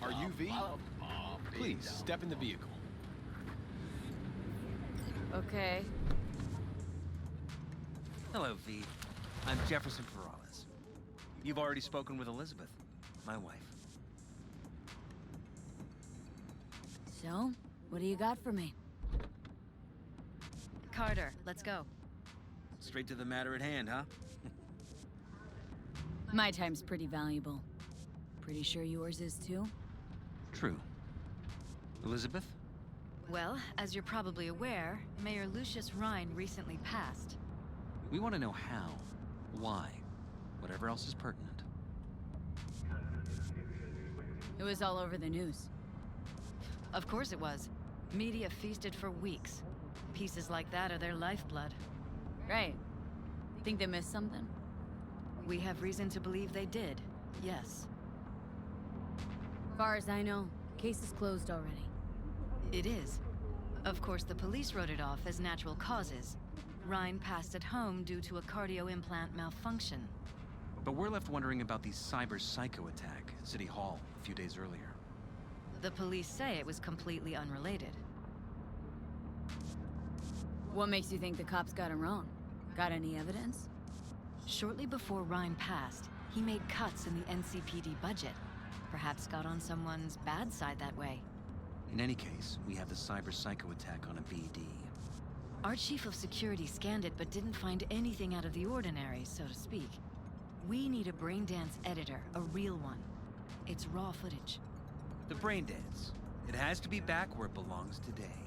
Are you V? Please, step in the vehicle. Okay. Hello, V. I'm Jefferson Peralez. You've already spoken with Elizabeth, my wife. So, what do you got for me? Carter, let's go. Straight to the matter at hand, huh? My time's pretty valuable. Pretty sure yours is too? True. Elizabeth? Well, as you're probably aware, Mayor Lucius Rhine recently passed. We want to know how, why, whatever else is pertinent. It was all over the news. Of course it was. Media feasted for weeks. Pieces like that are their lifeblood. Right. Think they missed something? We have reason to believe they did, yes. Far as I know, case is closed already. It is. Of course, the police wrote it off as natural causes. Rhine passed at home due to a cardio implant malfunction. But we're left wondering about the cyber psycho attack at City Hall a few days earlier. The police say it was completely unrelated. What makes you think the cops got him wrong? Got any evidence? Shortly before Rhine passed, he made cuts in the NCPD budget. Perhaps got on someone's bad side that way. In any case, we have the cyber psycho attack on a BD. Our chief of security scanned it but didn't find anything out of the ordinary, so to speak. We need a braindance editor, a real one. It's raw footage. The brain dance. It has to be back where it belongs today,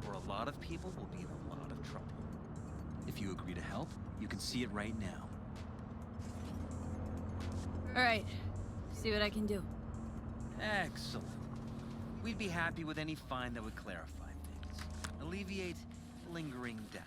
or a lot of people will be in a lot of trouble. If you agree to help, you can see it right now. Alright, see what I can do. Excellent. We'd be happy with any find that would clarify things, alleviate lingering doubts.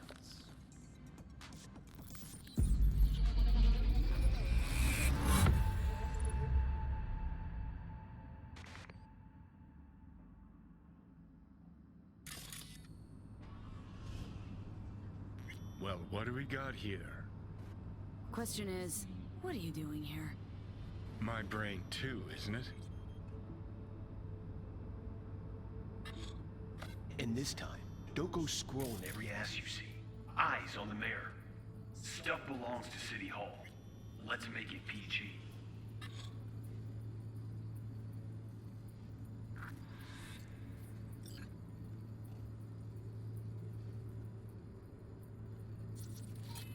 Well, what do we got here? Question is, what are you doing here? My brain too, isn't it? And this time, don't go scrolling every ass you see. Eyes on the mayor. Stuff belongs to City Hall. Let's make it PG.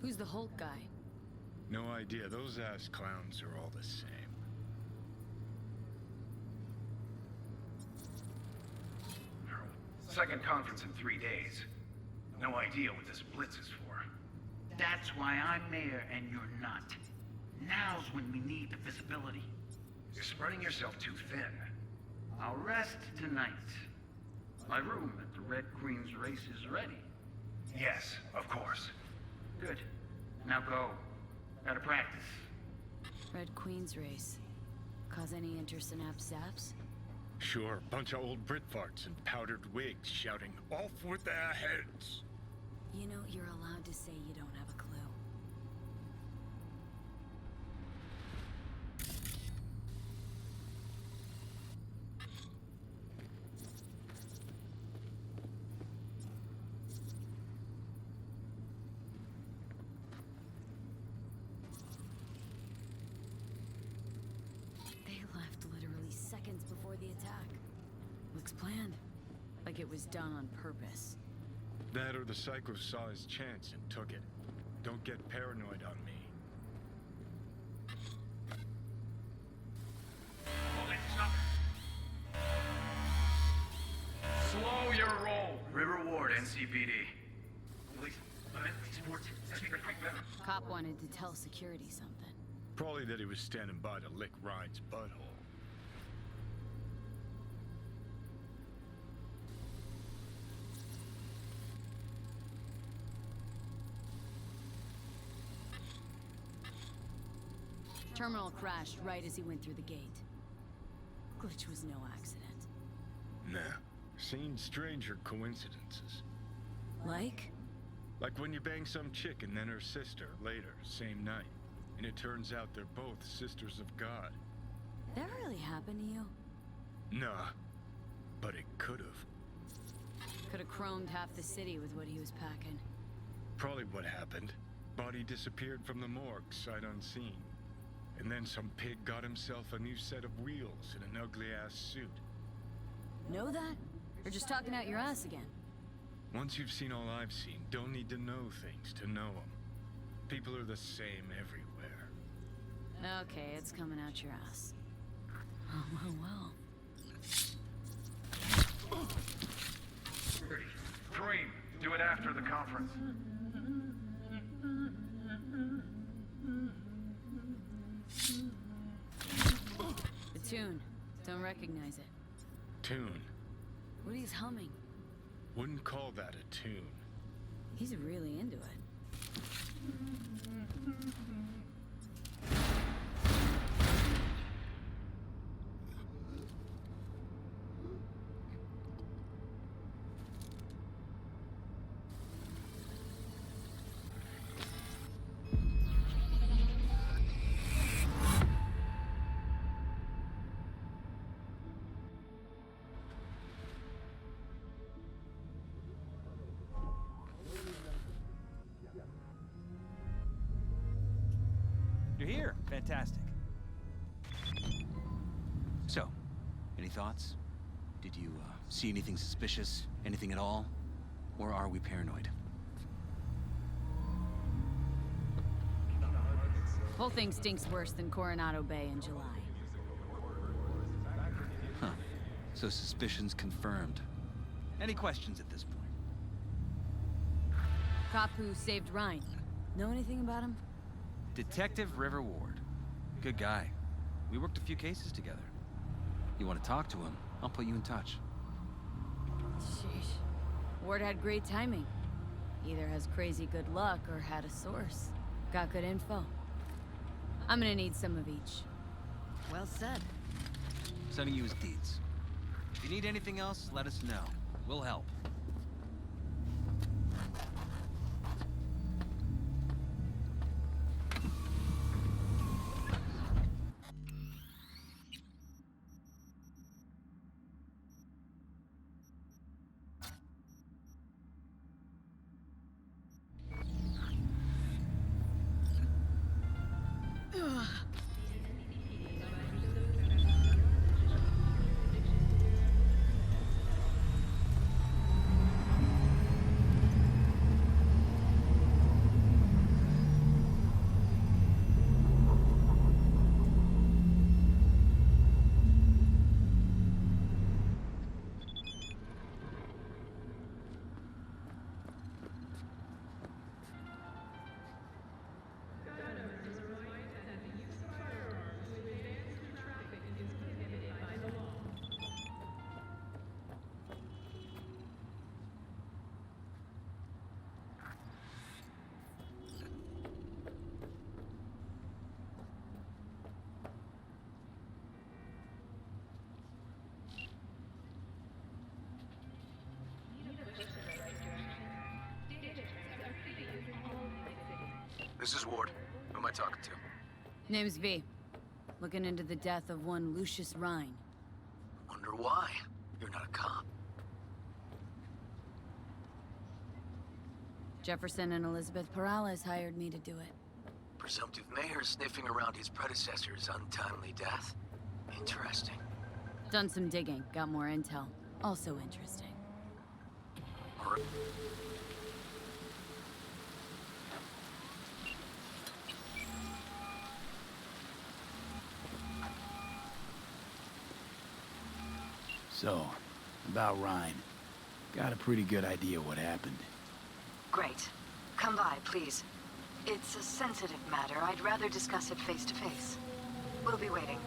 Who's the Hulk guy? No idea. Those ass clowns are all the same. Second conference in 3 days. No idea what this blitz is for. That's why I'm mayor and you're not. Now's when we need the visibility. You're spreading yourself too thin. I'll rest tonight. My room at the Red Queen's race is ready. Yes, of course. Good. Now go. Gotta practice. Red Queen's race. Cause any intersynapse zaps? Sure, bunch of old Brit farts in powdered wigs shouting, "Off with their heads!" You know, you're allowed to say you don't have a clue. They left literally seconds before the attack. Looks planned. Like it was done on purpose. That or the psycho saw his chance and took it. Don't get paranoid on me. Well, stop. Slow your roll. River Ward, NCPD. Police, sports, speaker, quick, better. Cop wanted to tell security something. Probably that he was standing by to lick Ryan's butthole. Terminal crashed right as he went through the gate. Glitch was no accident. Nah, seen stranger coincidences. Like? Like when you bang some chick and then her sister later, same night. And it turns out they're both sisters of God. That really happened to you? Nah, but it could have. Could have chromed half the city with what he was packing. Probably what happened. Body disappeared from the morgue, sight unseen. And then some pig got himself a new set of wheels and an ugly-ass suit. Know that? Or just talking out your ass again? Once you've seen all I've seen, don't need to know things to know them. People are the same everywhere. Okay, it's coming out your ass. Oh, well. Dream. Do it after the conference. The tune. Don't recognize it. Tune. What he's humming. Wouldn't call that a tune. He's really into it. You're here. Fantastic. So, any thoughts? Did you see anything suspicious? Anything at all? Or are we paranoid? Whole thing stinks worse than Coronado Bay in July. Huh. So suspicions confirmed. Any questions at this point? Cop who saved Ryan. Know anything about him? Detective River Ward. Good guy. We worked a few cases together. You want to talk to him? I'll put you in touch. Sheesh. Ward had great timing. Either has crazy good luck or had a source. Got good info. I'm gonna need some of each. Well said. Sending you his deeds. If you need anything else, let us know. We'll help. This is Ward. Who am I talking to? Name's V. Looking into the death of one Lucius Rhine. Wonder why. You're not a cop. Jefferson and Elizabeth Peralez hired me to do it. Presumptive mayor sniffing around his predecessor's untimely death. Interesting. Done some digging, got more intel. Also interesting. All right. So, about Ryan. Got a pretty good idea what happened. Great. Come by, please. It's a sensitive matter. I'd rather discuss it face to face. We'll be waiting.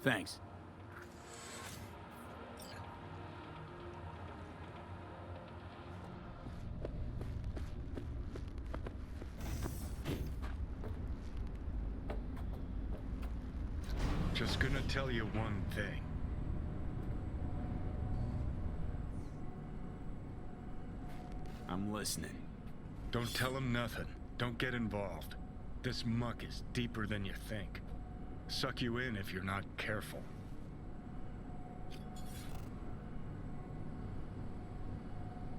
Thanks. Just gonna tell you one thing. I'm listening. Don't tell him nothing. Don't get involved. This muck is deeper than you think. Suck you in if you're not careful.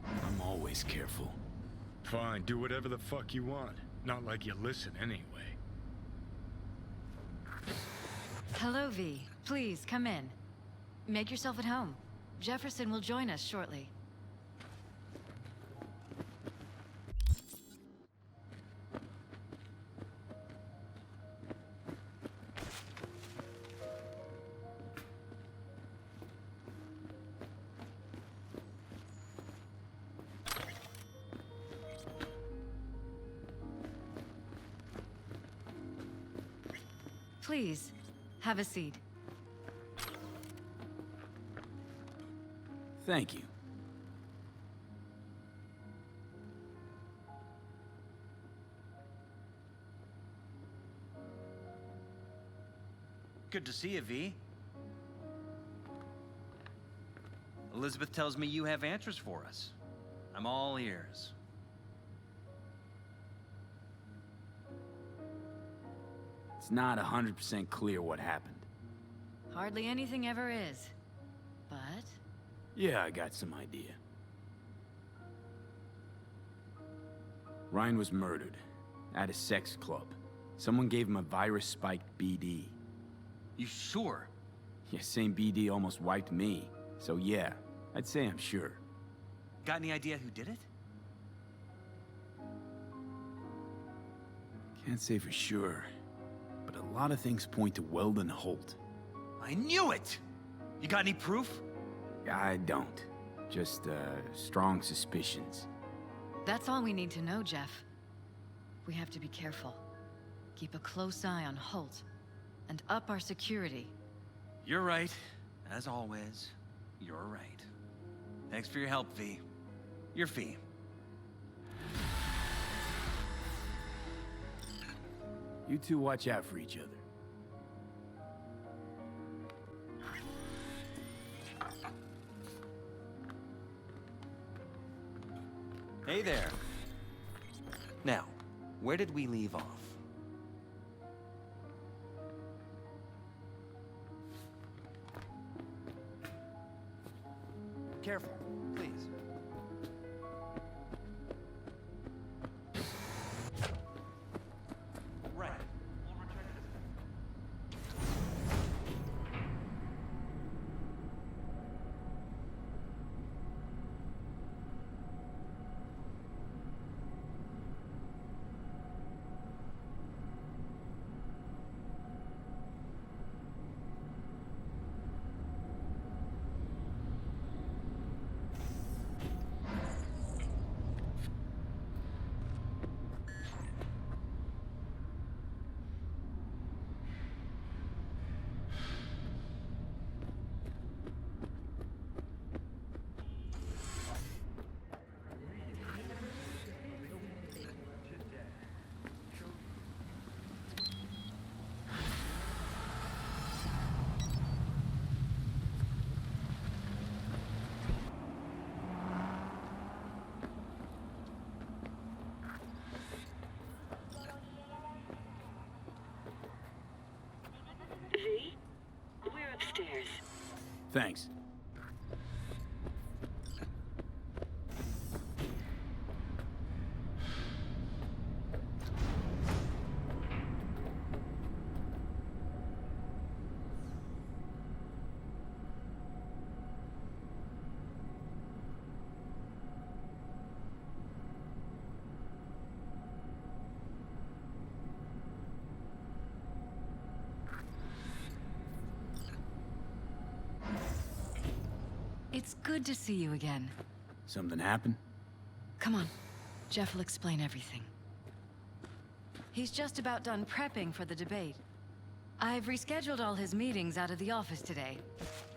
I'm always careful. Fine, do whatever the fuck you want. Not like you listen anyway. Hello, V. Please, come in. Make yourself at home. Jefferson will join us shortly. Please, have a seat. Thank you. Good to see you, V. Elizabeth tells me you have answers for us. I'm all ears. It's not 100% clear what happened. Hardly anything ever is. But... Yeah, I got some idea. Ryan was murdered at a sex club. Someone gave him a virus-spiked BD. You sure? Yeah, same BD almost wiped me. So yeah, I'd say I'm sure. Got any idea who did it? Can't say for sure, but a lot of things point to Weldon Holt. I knew it! You got any proof? I don't. Just, strong suspicions. that's all we need to know, Jeff. We have to be careful. Keep a close eye on Holt. And up our security. You're right. As always, you're right. Thanks for your help, V. Your fee. You two watch out for each other. Hey there. Now, where did we leave off? Careful, please. Right. We'll return to this. V? We're upstairs. Thanks. It's good to see you again. Something happened? Come on. Jeff will explain everything. He's just about done prepping for the debate. I've rescheduled all his meetings out of the office today.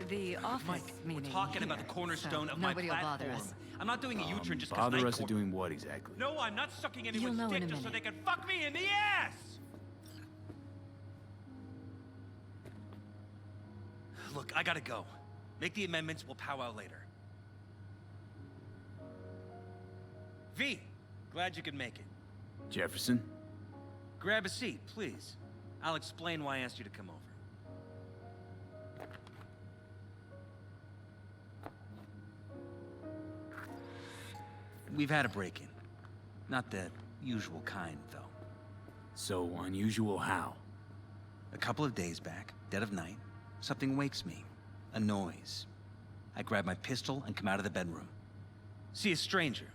The office Mike, meeting we're talking about the here, cornerstone so of my nobody will platform. bother us. I'm not doing a U-turn just because Bother us at doing what exactly? No, I'm not sucking You'll anyone's know in dick a just so minute. they can fuck me in the ass! Look, I gotta go. Make the amendments, we'll powwow later. V, glad you could make it. Jefferson? Grab a seat, please. I'll explain why I asked you to come over. We've had a break-in. Not the usual kind, though. So unusual how? A couple of days back, dead of night, something wakes me. A noise. I grab my pistol and come out of the bedroom. See a stranger.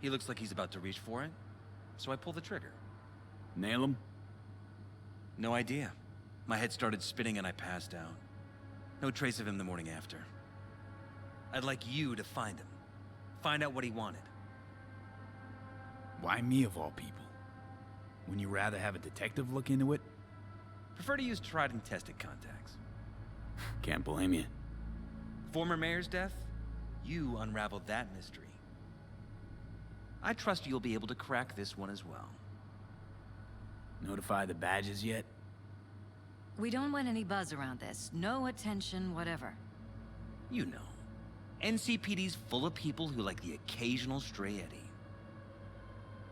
He looks like he's about to reach for it, so I pull the trigger. Nail him? No idea. My head started spinning and I passed out. No trace of him the morning after. I'd like you to find him. Find out what he wanted. Why me of all people? Wouldn't you rather have a detective look into it? Prefer to use tried and tested contacts. Can't blame you. Former mayor's death? You unraveled that mystery. I trust you'll be able to crack this one as well. Notify the badges yet? We don't want any buzz around this. No attention, whatever. You know. NCPD's full of people who like the occasional stray eddy.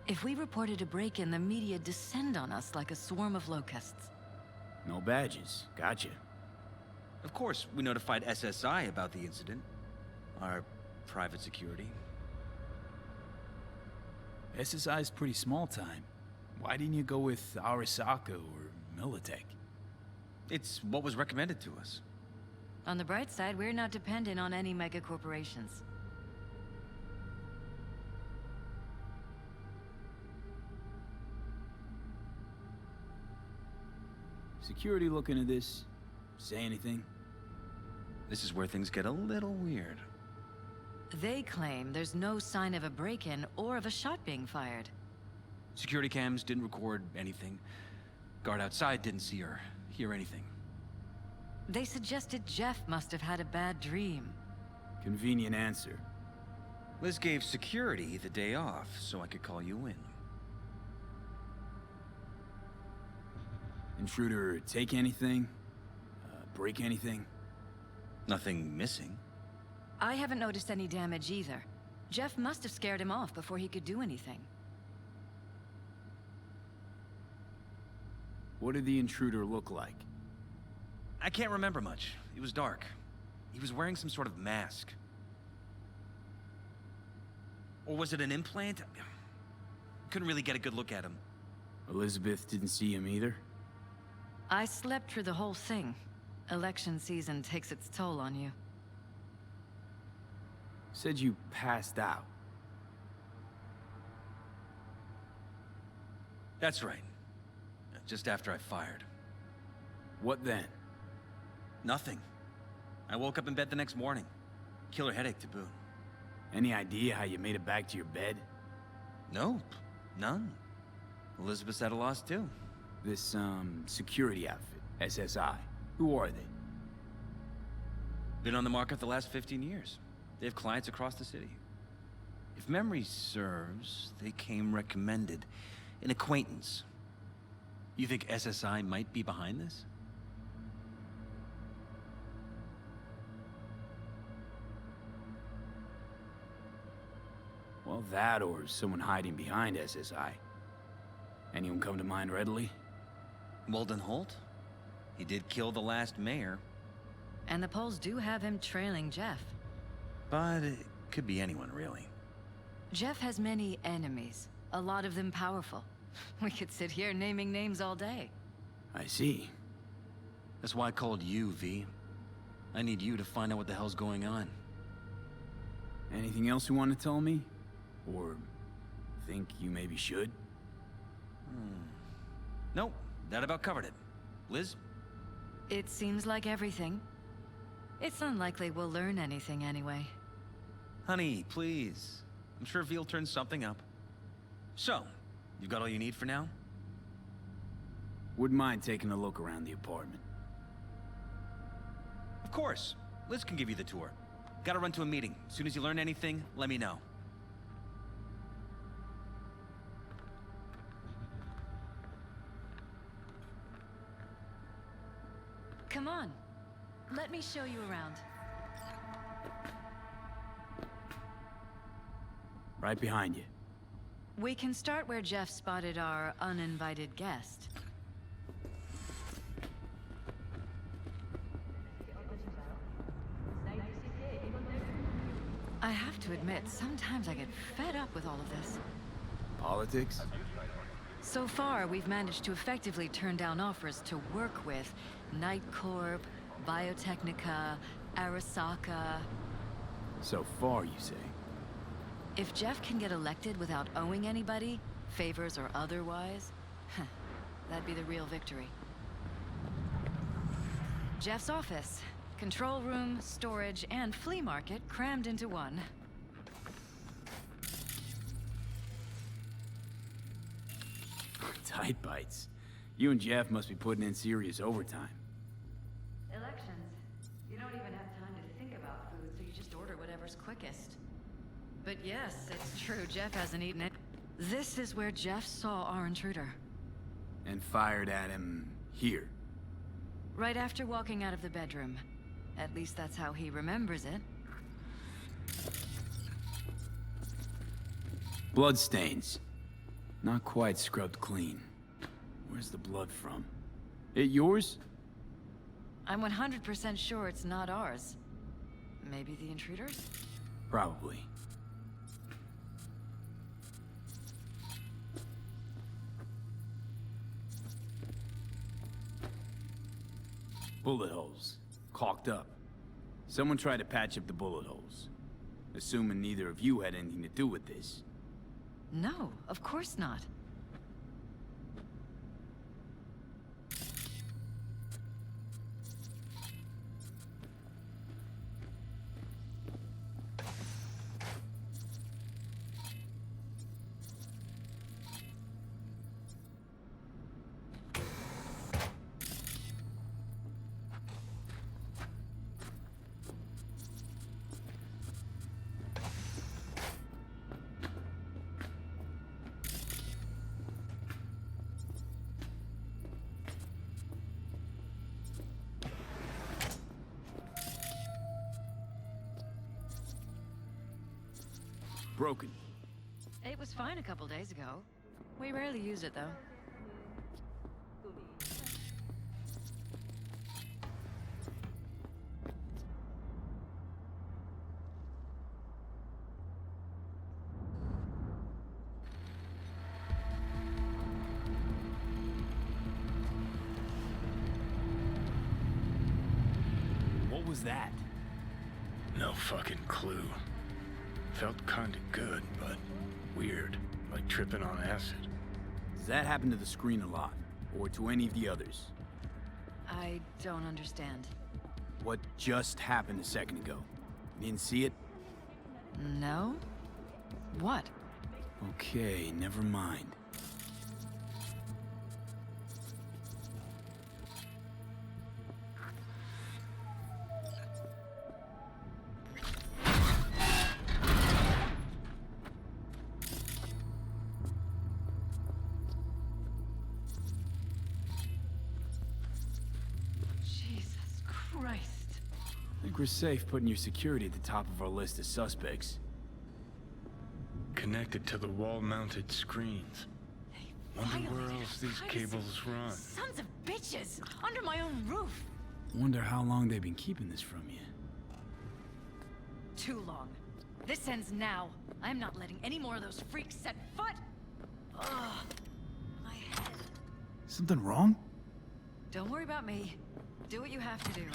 If we reported a break-in, the media descend on us like a swarm of locusts. No badges. Gotcha. Of course, we notified SSI about the incident. Our private security. SSI's pretty small time. Why didn't you go with Arasaka or Militech? It's what was recommended to us. On the bright side, we're not dependent on any mega corporations. Security looking at this? Say anything? This is where things get a little weird. They claim there's no sign of a break-in or of a shot being fired. Security cams didn't record anything. Guard outside didn't see or hear anything. They suggested Jeff must have had a bad dream. Convenient answer. Liz gave security the day off so I could call you in. Intruder take anything? Break anything? Nothing missing. I haven't noticed any damage either. Jeff must have scared him off before he could do anything. What did the intruder look like? I can't remember much. It was dark. He was wearing some sort of mask. Or was it an implant? Couldn't really get a good look at him. Elizabeth didn't see him either? I slept through the whole thing. Election season takes its toll on you. Said you passed out. That's right. Just after I fired. What then? Nothing. I woke up in bed the next morning. Killer headache to boot. Any idea how you made it back to your bed? Nope. None. Elizabeth's at a loss too. This, security outfit, SSI. Who are they? Been on the market the last 15 years. They have clients across the city. If memory serves, they came recommended. An acquaintance. You think SSI might be behind this? Well, that or someone hiding behind SSI. Anyone come to mind readily? Walden Holt? He did kill the last mayor. And the polls do have him trailing Jeff. But it could be anyone, really. Jeff has many enemies, a lot of them powerful. We could sit here naming names all day. I see. That's why I called you, V. I need you to find out what the hell's going on. Anything else you want to tell me? Or think you maybe should? Nope, that about covered it. Liz? It seems like everything. It's unlikely we'll learn anything anyway. Honey, please. I'm sure V'll turn something up. So, you've got all you need for now? Wouldn't mind taking a look around the apartment. Of course. Liz can give you the tour. Gotta run to a meeting. As soon as you learn anything, let me know. Come on. Let me show you around. Right behind you. We can start where Jeff spotted our uninvited guest. I have to admit, sometimes I get fed up with all of this. Politics? So far, we've managed to effectively turn down offers to work with Night Corp, Biotechnica, Arasaka. So far, you say? If Jeff can get elected without owing anybody, favors or otherwise, that'd be the real victory. Jeff's office. Control room, storage, and flea market crammed into one. Tight bites. You and Jeff must be putting in serious overtime. Elections. You don't even have time to think about food, so you just order whatever's quickest. But yes, it's true, Jeff hasn't eaten it. This is where Jeff saw our intruder. And fired at him here. Right after walking out of the bedroom. At least that's how he remembers it. Bloodstains. Not quite scrubbed clean. Where's the blood from? It yours? I'm 100% sure it's not ours. Maybe the intruder's? Probably. Bullet holes. Caulked up. Someone tried to patch up the bullet holes. Assuming neither of you had anything to do with this. No, of course not. Broken. It was fine a couple days ago. We rarely use it, though. What was that? No fucking clue. Felt kinda good, but weird. Like tripping on acid. Does that happen to the screen a lot? Or to any of the others? I don't understand. What just happened a second ago? You didn't see it? No? What? Okay, never mind. Jesus Christ. I think we're safe putting your security at the top of our list of suspects. Connected to the wall-mounted screens. Wonder where Violated else these privacy. cables run. Sons of bitches! Under my own roof! Wonder how long they've been keeping this from you. Too long. This ends now. I'm not letting any more of those freaks set foot! Ugh. My head. Something wrong? Don't worry about me. Do what you have to do.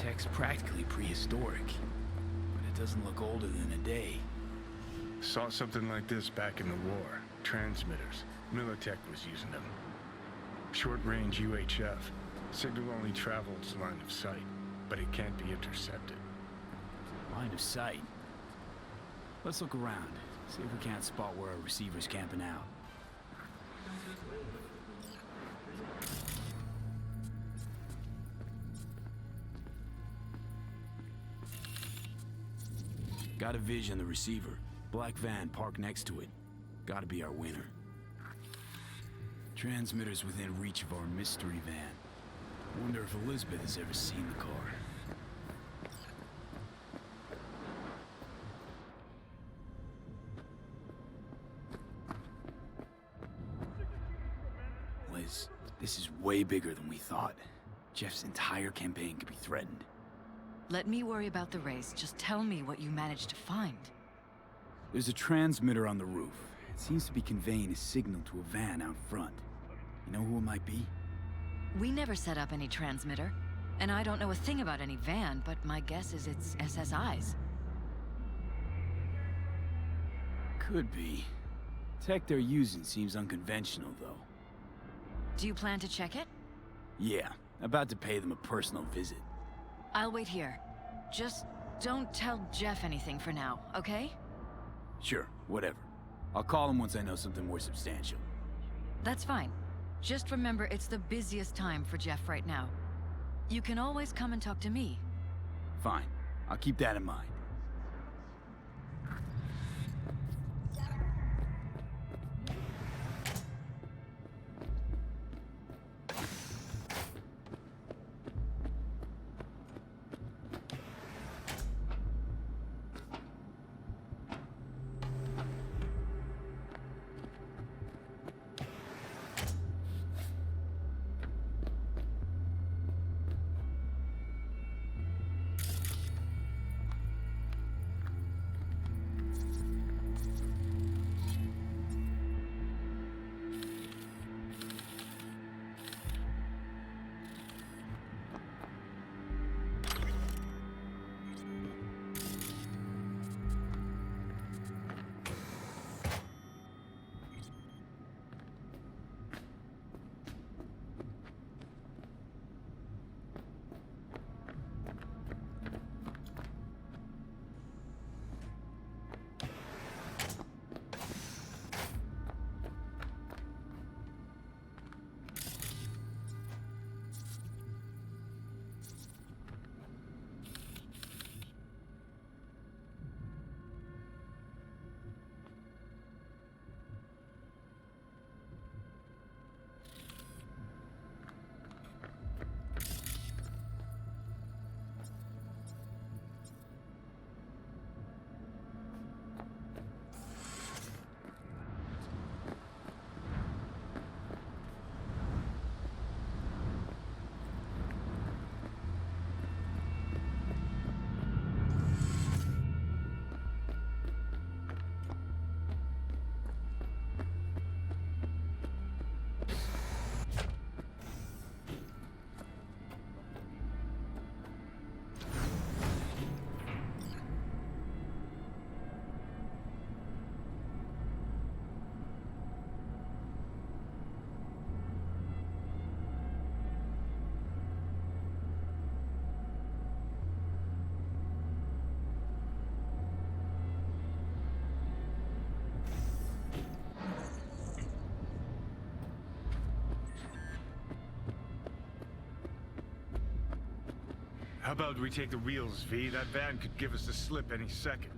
Tech's practically prehistoric, but it doesn't look older than a day. Saw something like this back in the war. Transmitters. Militech was using them. Short-range UHF. Signal only travels line of sight, but it can't be intercepted. Line of sight. Let's look around, see if we can't spot where our receiver's camping out. Got a vision of the receiver. Black van parked next to it. Gotta be our winner. Transmitter's within reach of our mystery van. Wonder if Elizabeth has ever seen the car. Liz, this is way bigger than we thought. Jeff's entire campaign could be threatened. Let me worry about the race. Just tell me what you managed to find. There's a transmitter on the roof. It seems to be conveying a signal to a van out front. You know who it might be? We never set up any transmitter. And I don't know a thing about any van, but my guess is it's SSI's. Could be. Tech they're using seems unconventional, though. Do you plan to check it? Yeah, about to pay them a personal visit. I'll wait here. Just don't tell Jeff anything for now, okay? Sure, whatever. I'll call him once I know something more substantial. That's fine. Just remember it's the busiest time for Jeff right now. You can always come and talk to me. Fine. I'll keep that in mind. How about we take the wheels, V? That van could give us the slip any second.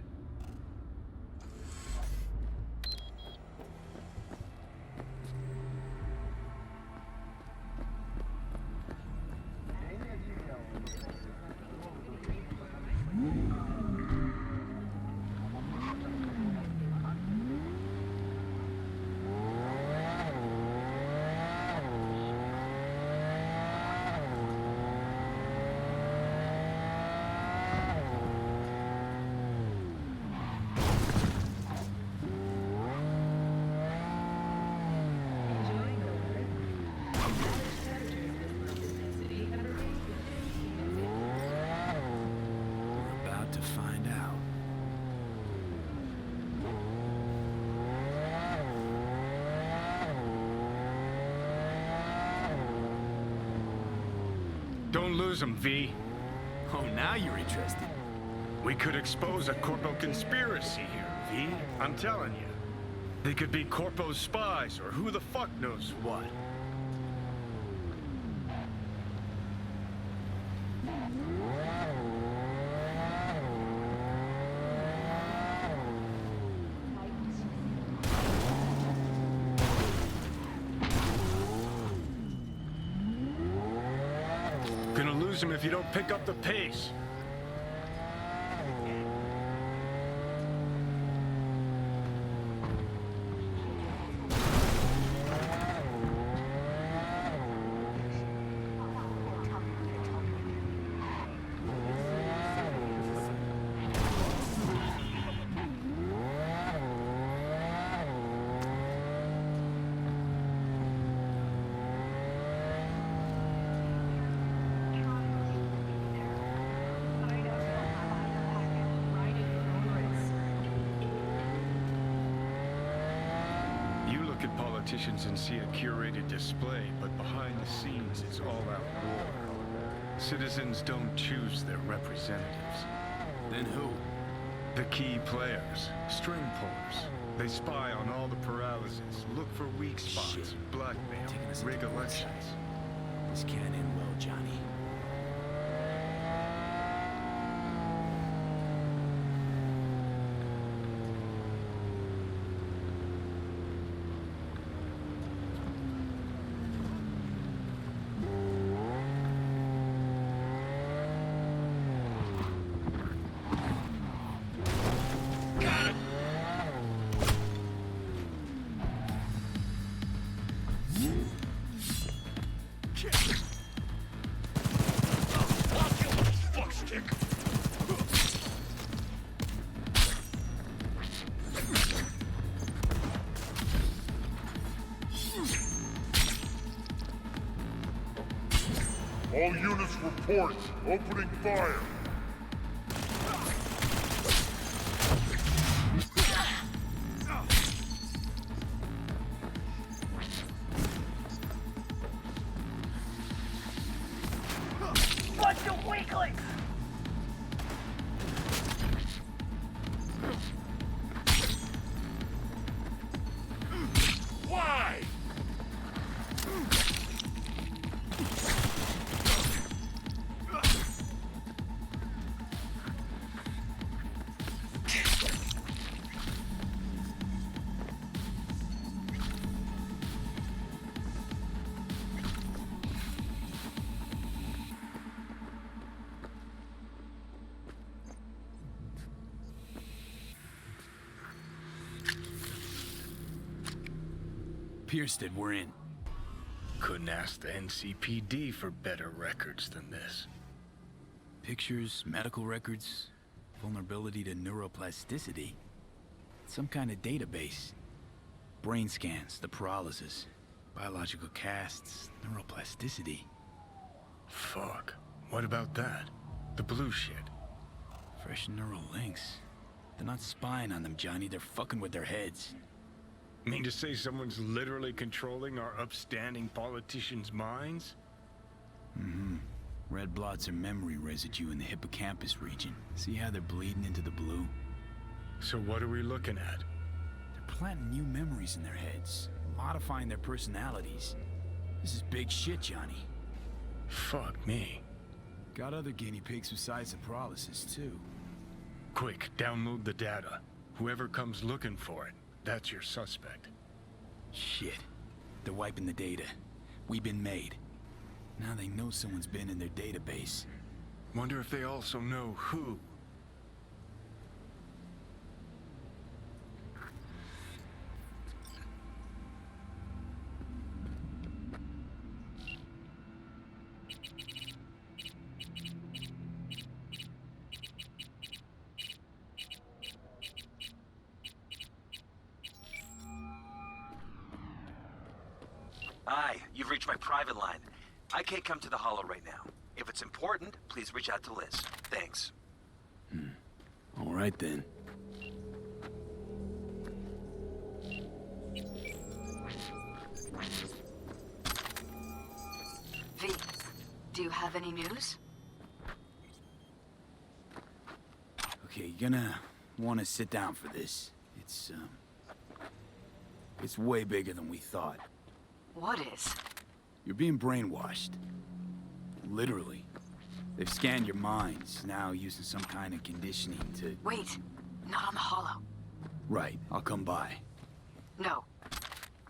Don't lose them, V. Oh, now you're interested. We could expose a Corpo conspiracy here, V. I'm telling you. They could be Corpo's spies, or who the fuck knows what. Gonna lose him if you don't pick up the pace. Politicians and see a curated display, but behind the scenes it's all-out war. Citizens don't choose their representatives. Then who? The key players, string pullers. They spy on all the Peralezes, look for weak spots, Shit. blackmail, Taking us rig into the elections. This can't end well, Johnny. All units report. Opening fire. Bunch of weaklings! Why? Pierced it, we're in. Couldn't ask the NCPD for better records than this. Pictures, medical records, vulnerability to neuroplasticity. Some kind of database. Brain scans, the Peralezes, biological casts, neuroplasticity. Fuck. What about that? The blue shit. Fresh neural links. They're not spying on them, Johnny. They're fucking with their heads. Mean to say someone's literally controlling our upstanding politicians' minds? Mm-hmm. Red blots are memory residue in the hippocampus region. See how they're bleeding into the blue? So what are we looking at? They're planting new memories in their heads, modifying their personalities. This is big shit, Johnny. Fuck me. Got other guinea pigs besides the Peralezes, too. Quick, download the data. Whoever comes looking for it, that's your suspect. Shit. They're wiping the data. We've been made. Now they know someone's been in their database. Wonder if they also know who. Hi, you've reached my private line. I can't come to the Hollow right now. If it's important, please reach out to Liz. Thanks. All right, then. V, do you have Have any news? Okay, you're gonna want to sit down for this. It's way bigger than we thought. What is? You're being brainwashed. Literally. They've scanned your minds, now using some kind of conditioning to... Wait, not on the holo. Right, I'll come by. No.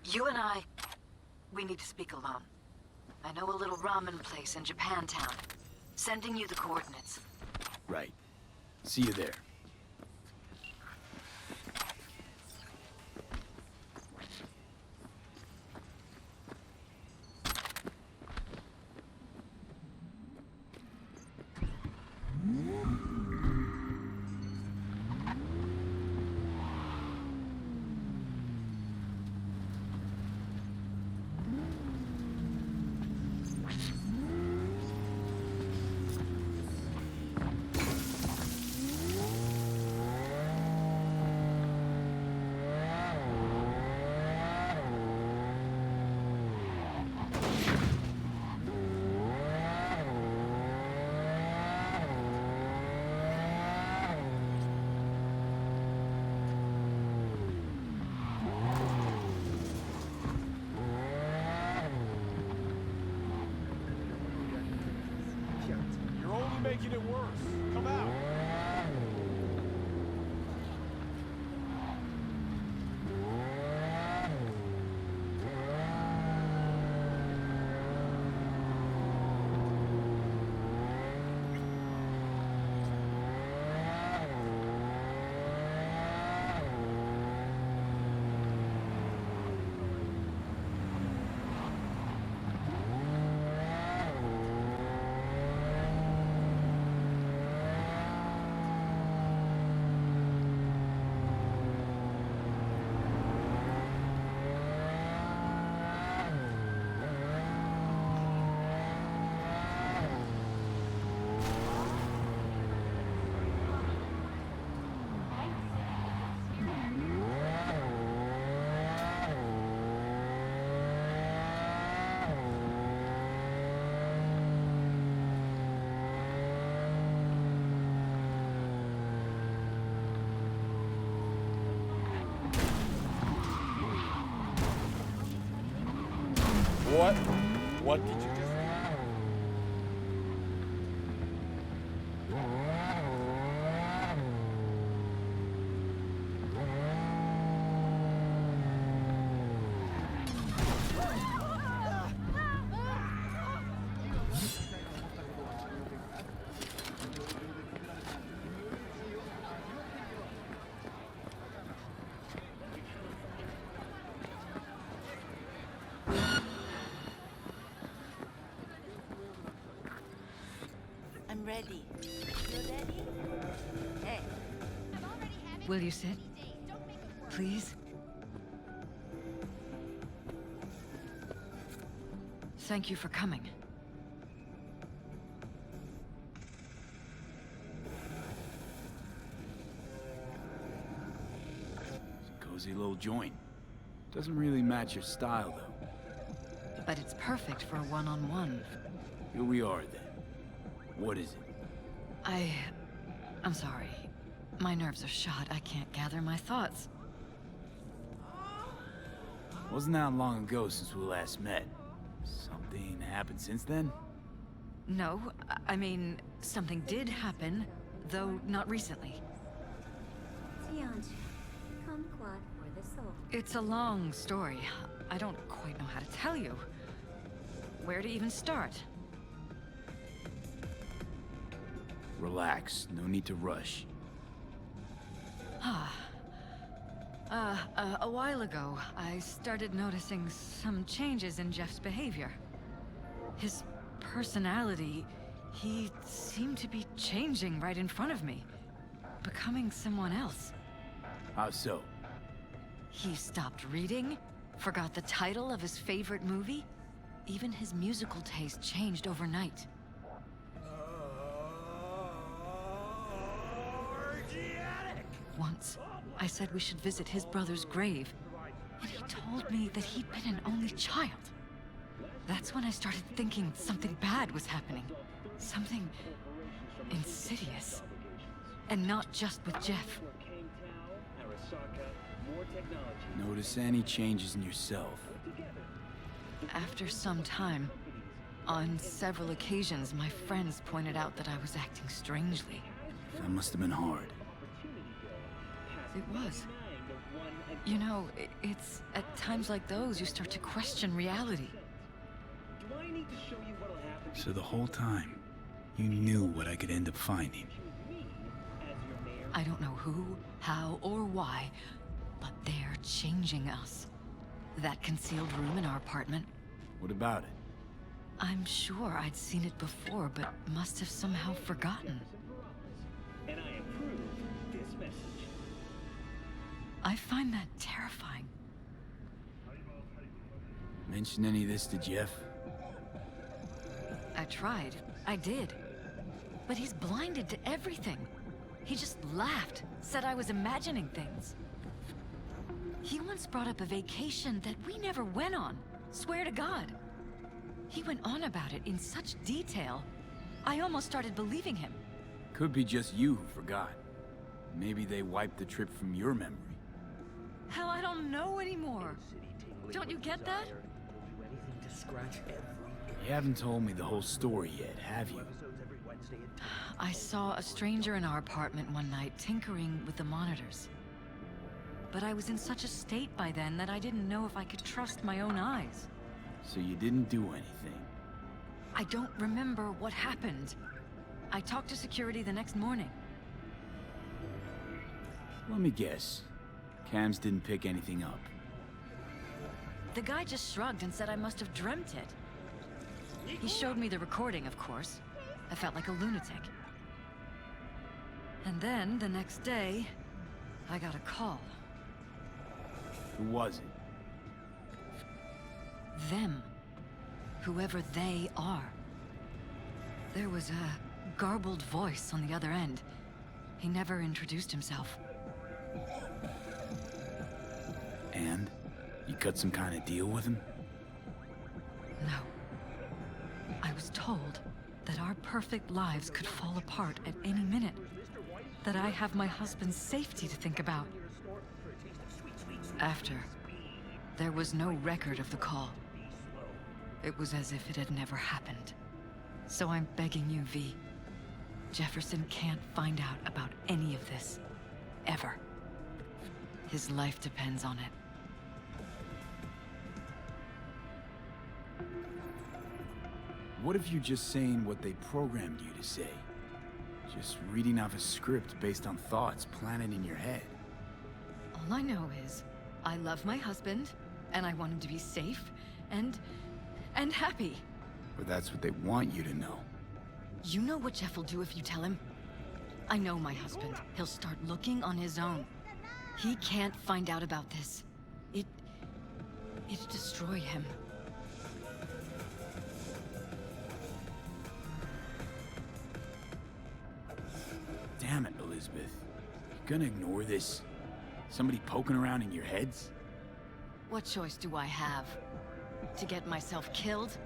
You and I, we need to speak alone. I know a little ramen place in Japantown. Sending you the coordinates. Right. See you there. You're only making it worse. Come out. What did you just do? I'm ready. You ready? Hey. Will you sit? Please? Thank you for coming. It's a cozy little joint. Doesn't really match your style, though. But it's perfect for a one-on-one. Here we are, then. What is it? I'm sorry. My nerves are shot. I can't gather my thoughts. Wasn't that long ago since we last met? Something happened since then? No, I mean, something did happen, though not recently. It's a long story. I don't quite know how to tell you. Where to even start? Relax. No need to rush. A while ago, I started noticing some changes in Jeff's behavior. His personality, he seemed to be changing right in front of me. Becoming someone else. How so? He stopped reading, forgot the title of his favorite movie. Even his musical taste changed overnight. Once, I said we should visit his brother's grave, and he told me that he'd been an only child. That's when I started thinking something bad was happening. Something insidious. And not just with Jeff. Notice any changes in yourself? After some time, on several occasions, my friends pointed out that I was acting strangely. That must have been hard. It was. You know, it's at times like those you start to question reality. So the whole time, you knew what I could end up finding. I don't know who, how, or why, but they're changing us. That concealed room in our apartment. What about it? I'm sure I'd seen it before, but must have somehow forgotten. And I approve this message. I find that terrifying. Mention any of this to Jeff? I tried. I did. But he's blinded to everything. He just laughed, said I was imagining things. He once brought up a vacation that we never went on. Swear to God. He went on about it in such detail, I almost started believing him. Could be just you who forgot. Maybe they wiped the trip from your memory. Hell, I don't know anymore. Don't you get that? You haven't told me the whole story yet, have you? I saw a stranger in our apartment one night tinkering with the monitors. But I was in such a state by then that I didn't know if I could trust my own eyes. So you didn't do anything? I don't remember what happened. I talked to security the next morning. Let me guess. Cams didn't pick anything up. The guy just shrugged and said I must have dreamt it. He showed me the recording, of course. I felt like a lunatic. And then, the next day, I got a call. Who was it? Them. Whoever they are. There was a garbled voice on the other end. He never introduced himself. And? You cut some kind of deal with him? No. I was told that our perfect lives could fall apart at any minute. That I have my husband's safety to think about. After, there was no record of the call. It was as if it had never happened. So I'm begging you, V. Jefferson can't find out about any of this. Ever. His life depends on it. What if you're just saying what they programmed you to say? Just reading off a script based on thoughts planted in your head. All I know is, I love my husband, and I want him to be safe, and happy. Or that's what they want you to know. You know what Jeff will do if you tell him? I know my husband. He'll start looking on his own. He can't find out about this. It'd destroy him. Damn it, Elizabeth. You gonna ignore this? Somebody poking around in your heads? What choice do I have? To get myself killed?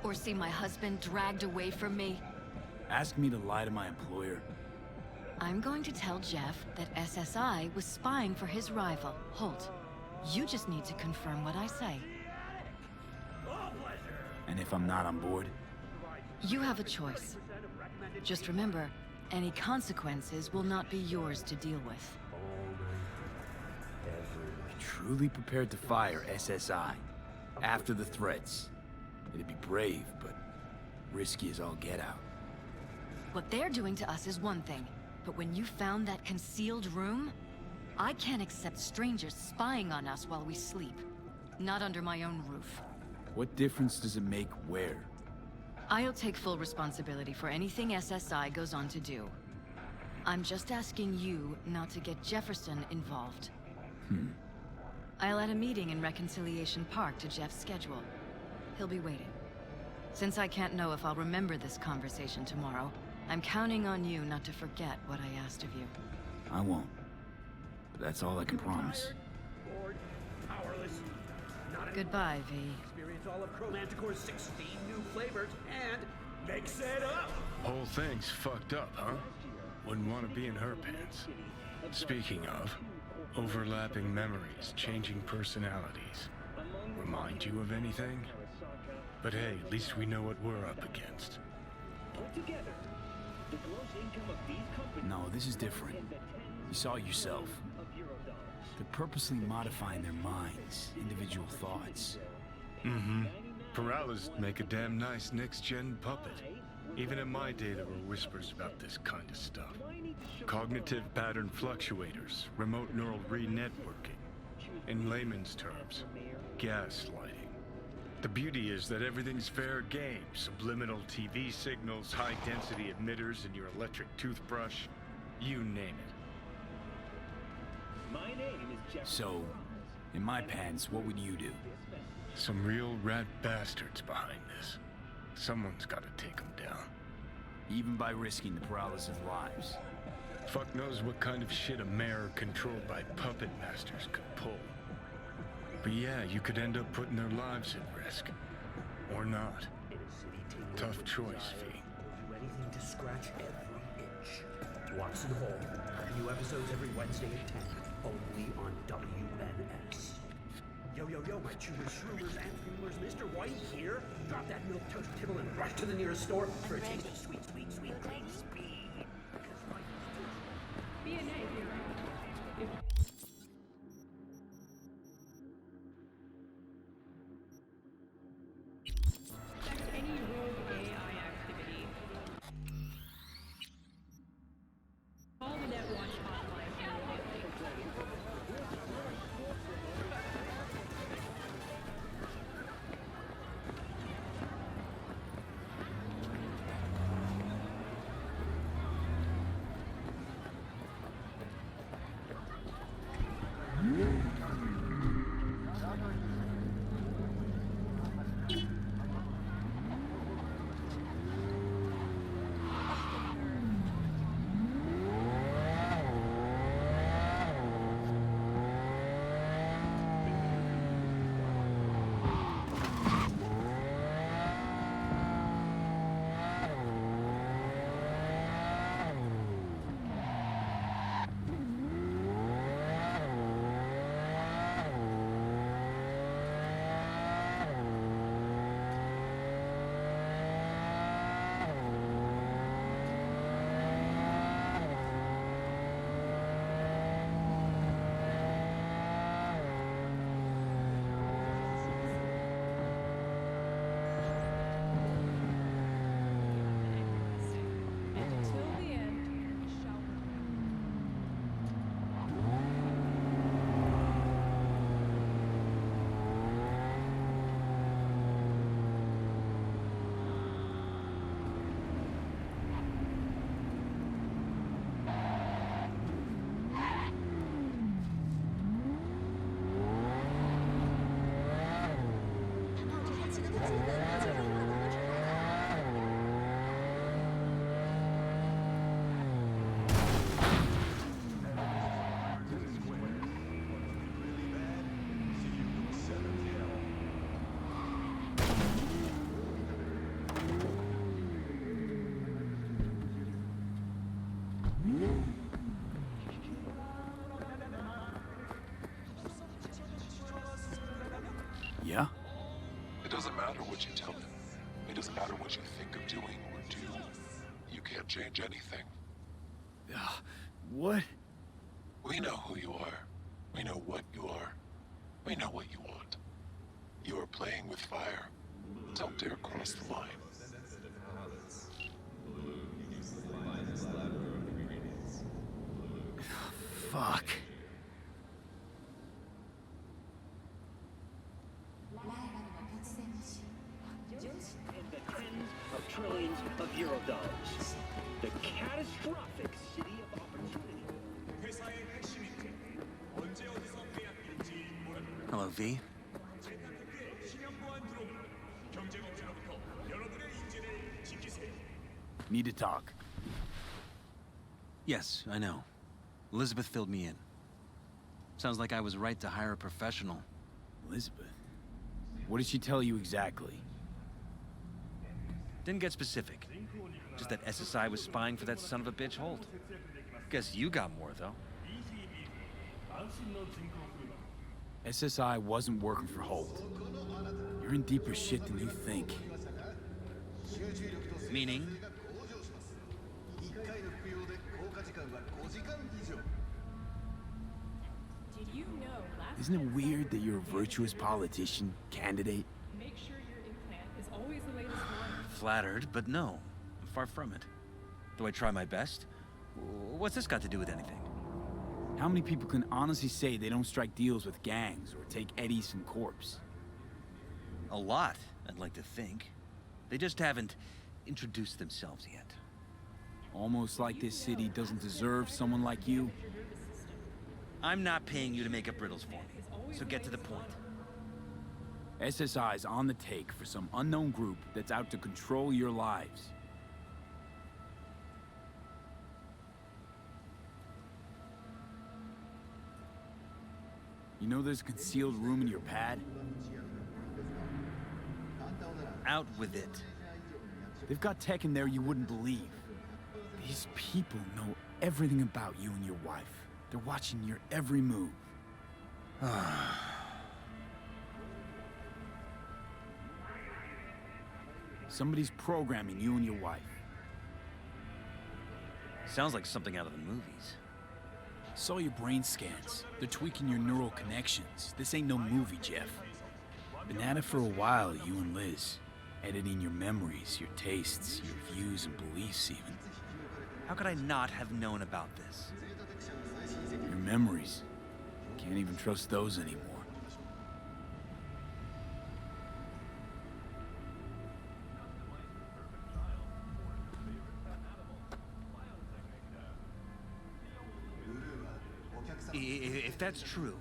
Or see my husband dragged away from me? Ask me to lie to my employer. I'm going to tell Jeff that SSI was spying for his rival, Holt. You just need to confirm what I say. And if I'm not on board? You have a choice. Just remember, any consequences will not be yours to deal with. Truly prepared to fire SSI after the threats. It'd be brave, but risky as all get out. What they're doing to us is one thing, but when you found that concealed room, I can't accept strangers spying on us while we sleep. Not under my own roof. What difference does it make where? I'll take full responsibility for anything SSI goes on to do. I'm just asking you not to get Jefferson involved. I'll add a meeting in Reconciliation Park to Jeff's schedule. He'll be waiting. Since I can't know if I'll remember this conversation tomorrow, I'm counting on you not to forget what I asked of you. I won't. But that's all I can promise. Goodbye, V. all of Chromanticore's 16 new flavors and mix it up! Whole thing's fucked up, huh? Wouldn't want to be in her pants. Speaking of, overlapping memories, changing personalities. Remind you of anything? But hey, at least we know what we're up against. Put together, the gross income of these companies... No, this is different. You saw it yourself. They're purposely modifying their minds, individual thoughts. Mm-hmm. Peralez make a damn nice next-gen puppet. Even in my day, there were whispers about this kind of stuff. Cognitive pattern fluctuators, remote neural re-networking. In layman's terms, gaslighting. The beauty is that everything's fair game. Subliminal TV signals, high-density emitters in your electric toothbrush. You name it. My name is Jeff. So, in my pants, what would you do? Some real rat bastards behind this. Someone's gotta take them down. Even by risking the Peralez' lives. Fuck knows what kind of shit a mayor controlled by puppet masters could pull. But yeah, you could end up putting their lives at risk. Or not. Tough choice, V. Do anything to scratch every itch. Watson Hall. New episodes every Wednesday at 10. Only on WNS. Yo, my chewers, shroomers, and rumors. Mr. White here. Drop that milk toast kibble and rush to the nearest store for a taste of sweet, clean speed. Be a nice hero. Any rogue AI activity. Call the NetWatch hotline immediately. Yeah? It doesn't matter what you tell him. It doesn't matter what you think of doing or do. You can't change anything. What? We know who you are. We know what you are. We know what you want. You are playing with fire. Don't dare cross the line. Fuck. And the tens of trillions of euro dollars. The catastrophic city of opportunity. Hello, V. Need to talk. Yes, I know. Elizabeth filled me in. Sounds like I was right to hire a professional. Elizabeth? What did she tell you exactly? Didn't get specific. Just that SSI was spying for that son of a bitch Holt. Guess you got more, though. SSI wasn't working for Holt. You're in deeper shit than you think. Meaning? Did you know last Isn't it weird that you're a virtuous politician, candidate? Make sure your implant is always the latest one. Flattered, but no. I'm far from it. Do I try my best? What's this got to do with anything? How many people can honestly say they don't strike deals with gangs or take Eddie's and Corpse? A lot, I'd like to think. They just haven't introduced themselves yet. Almost like this city doesn't deserve someone like you. I'm not paying you to make up riddles for me, so get to the point. SSI's on the take for some unknown group that's out to control your lives. You know there's a concealed room in your pad? Out with it. They've got tech in there you wouldn't believe. These people know everything about you and your wife. They're watching your every move. Somebody's programming you and your wife. Sounds like something out of the movies. Saw your brain scans. They're tweaking your neural connections. This ain't no movie, Jeff. Been at it for a while, you and Liz. Editing your memories, your tastes, your views and beliefs even. How could I not have known about this? Your memories. Can't even trust those anymore. If that's true,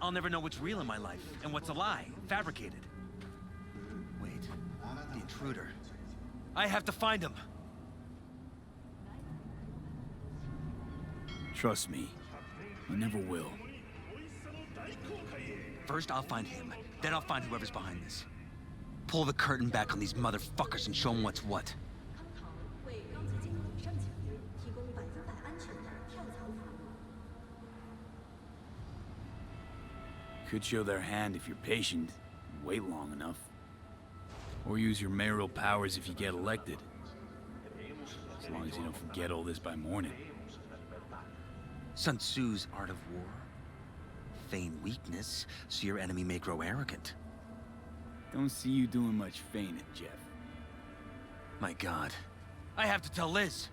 I'll never know what's real in my life and what's a lie, fabricated. Wait, the intruder. I have to find him. Trust me, you never will. First, I'll find him. Then I'll find whoever's behind this. Pull the curtain back on these motherfuckers and show them what's what. Could show their hand if you're patient and wait long enough. Or use your mayoral powers if you get elected. As long as you don't forget all this by morning. Sun Tzu's art of war. Feign weakness, so your enemy may grow arrogant. Don't see you doing much feigning, Jeff. My God. I have to tell Liz!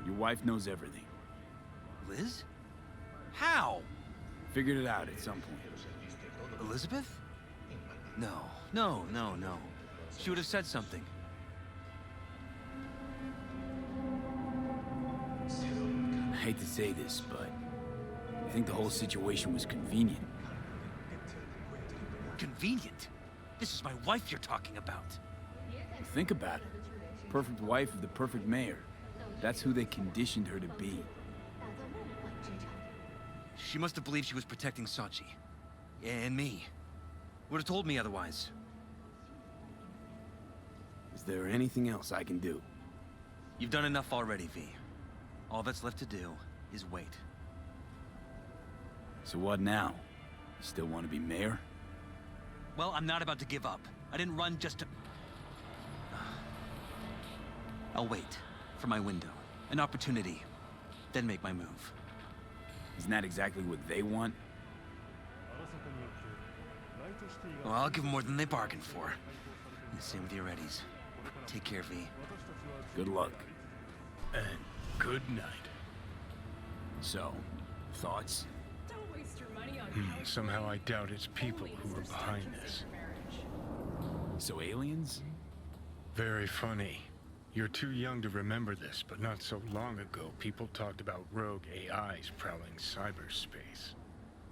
Your wife knows everything. Liz? How? Figured it out at some point. Elizabeth? No. She would have said something. I hate to say this, but I think the whole situation was convenient. Convenient? This is my wife you're talking about. Think about it. Perfect wife of the perfect mayor. That's who they conditioned her to be. She must have believed she was protecting Sachi. And me. Would have told me otherwise. Is there anything else I can do? You've done enough already, V. All that's left to do is wait. So what now? You still want to be mayor? Well, I'm not about to give up. I didn't run just to... I'll wait for my window. An opportunity. Then make my move. Isn't that exactly what they want? Well, I'll give them more than they bargained for. And same with your Eddies. Take care, V. Good luck. And good night. So, thoughts? Don't waste your money on Somehow I doubt it's people who are behind this. So aliens? Very funny. You're too young to remember this, but not so long ago, people talked about rogue AIs prowling cyberspace.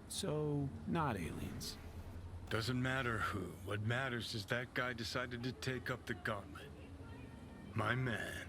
So, not aliens. Doesn't matter who. What matters is that guy decided to take up the gauntlet. My man.